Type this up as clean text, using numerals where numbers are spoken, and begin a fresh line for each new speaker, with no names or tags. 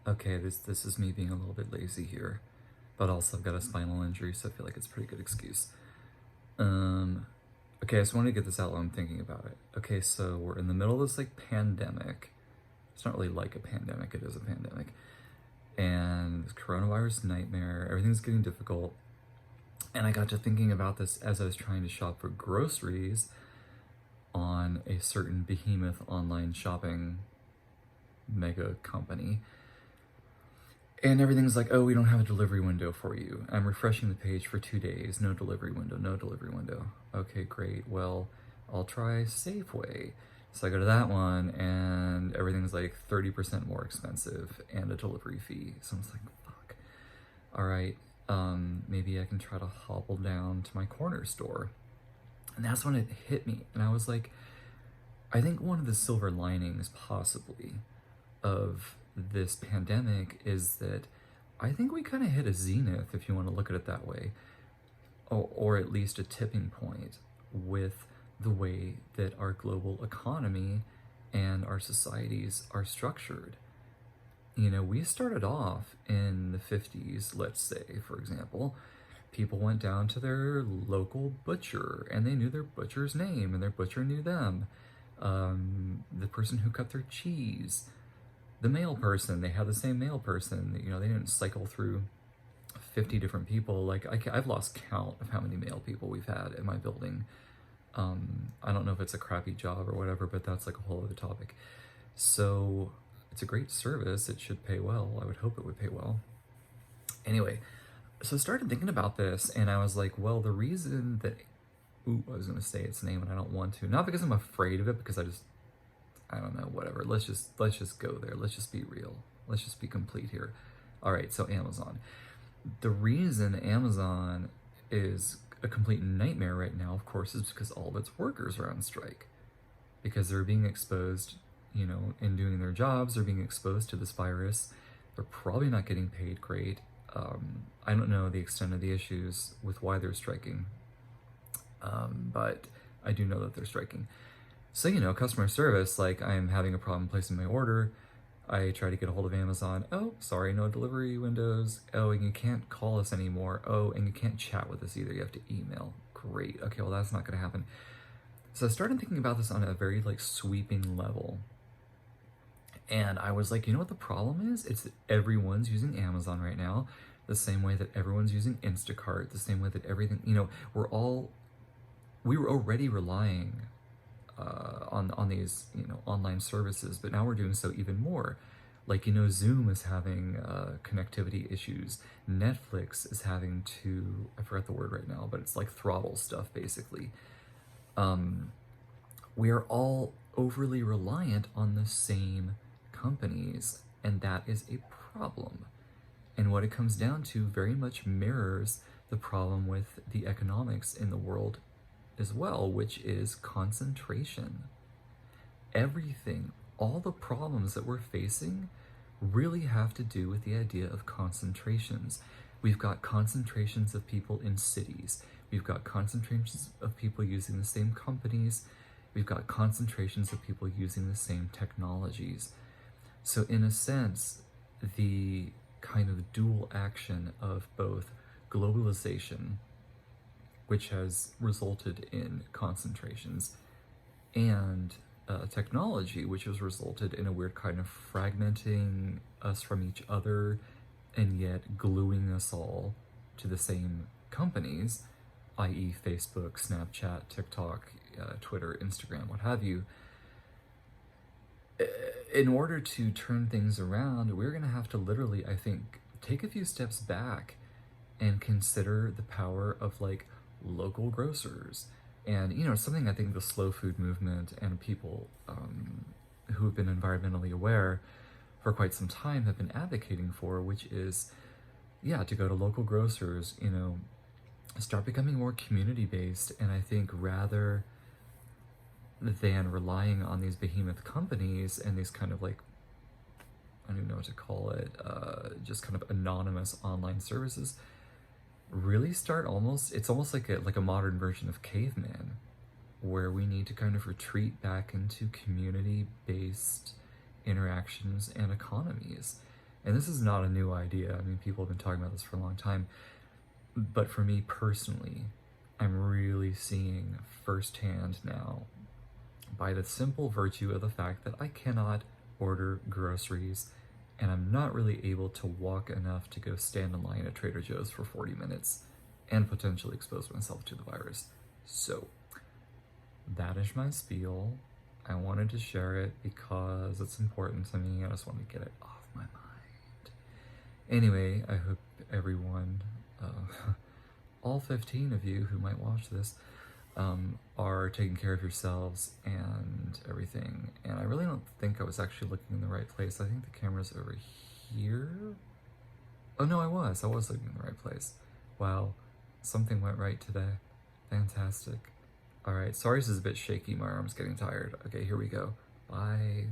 Okay, this is me being a little bit lazy here, but also I've got a spinal injury, so I feel like it's a pretty good excuse. Um, okay, I just wanted to get this out while I'm thinking about it. Okay, so we're in the middle of this like pandemic. It's not really like a pandemic, it is a pandemic. And this coronavirus nightmare, everything's getting difficult. And I got to thinking about this as I was trying to shop for groceries on a certain behemoth online shopping mega company. And everything's like, oh, we don't have a delivery window for you. I'm refreshing the page for 2 days. No delivery window, no delivery window. Okay, great. Well, I'll try Safeway. So I go to that one and everything's like 30% more expensive and a delivery fee. So I'm just like, fuck. All right, maybe I can try to hobble down to my corner store. And that's when it hit me. And I was like, I think one of the silver linings, possibly, of this pandemic is that I think we kind of hit a zenith, if you want to look at it that way, or at least a tipping point with the way that our global economy and our societies are structured. You know, we started off in the 50s, let's say, for example. People went down to their local butcher and they knew their butcher's name and their butcher knew them. The person who cut their cheese, the mail person, they had the same mail person. You know, they didn't cycle through 50 different people. Like, I've lost count of how many mail people we've had in my building. I don't know if it's a crappy job or whatever, but that's like a whole other topic. So it's a great service. It should pay well. I would hope it would pay well. Anyway, so I started thinking about this and I was like, well, the reason that, I was going to say its name and I don't want to, not because I'm afraid of it, because I don't know, whatever. Let's just go there. Let's just be real. Let's just be complete here. All right, so Amazon. The reason Amazon is a complete nightmare right now, of course, is because all of its workers are on strike. Because they're being exposed, you know, in doing their jobs, they're being exposed to this virus. They're probably not getting paid great. I don't know the extent of the issues with why they're striking, but I do know that they're striking. So, you know, customer service, like I'm having a problem placing my order. I try to get a hold of Amazon. Oh, sorry, no delivery windows. Oh, and you can't call us anymore. Oh, and you can't chat with us either. You have to email. Great. Okay, well, that's not going to happen. So I started thinking about this on a very like sweeping level. And I was like, you know what the problem is? It's that everyone's using Amazon right now, the same way that everyone's using Instacart, the same way that everything, you know, we were already relying on these, you know, online services, but now we're doing so even more. Like, you know, Zoom is having connectivity issues. Netflix is having to, I forgot the word right now, but it's like throttle stuff, basically. We are all overly reliant on the same companies, and that is a problem. And what it comes down to very much mirrors the problem with the economics in the world as well, which is concentration. Everything, all the problems that we're facing really have to do with the idea of concentrations. We've got concentrations of people in cities. We've got concentrations of people using the same companies. We've got concentrations of people using the same technologies. So in a sense, the kind of dual action of both globalization, which has resulted in concentrations, and technology, which has resulted in a weird kind of fragmenting us from each other and yet gluing us all to the same companies, i.e. Facebook, Snapchat, TikTok, Twitter, Instagram, what have you. In order to turn things around, we're going to have to literally, I think, take a few steps back and consider the power of like local grocers. And, you know, something I think the slow food movement and people who have been environmentally aware for quite some time have been advocating for, which is, yeah, to go to local grocers, you know, start becoming more community-based. And I think rather than relying on these behemoth companies and these kind of like, I don't even know what to call it, just kind of anonymous online services, really start it's almost like a modern version of caveman, where we need to kind of retreat back into community-based interactions and economies. And this is not a new idea. I mean, people have been talking about this for a long time. But for me personally, I'm really seeing firsthand now, by the simple virtue of the fact that I cannot order groceries and I'm not really able to walk enough to go stand in line at Trader Joe's for 40 minutes and potentially expose myself to the virus. So, that is my spiel. I wanted to share it because it's important to me. I just want to get it off my mind. Anyway, I hope everyone, all 15 of you who might watch this, are taking care of yourselves and everything. And I really don't think I was actually looking in the right place. I think the camera's over here. Oh no, I was looking in the right place. Wow, something went right today. Fantastic. All right, sorry this is a bit shaky. My arm's getting tired. Okay, here we go. Bye.